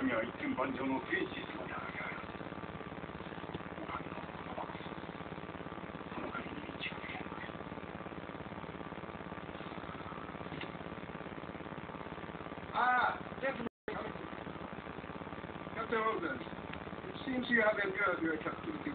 神は一点万丈の天使様である。お神の言葉こそその神に道を開く。Gentlemen, Captain Rosens, it seems you have endured your captivity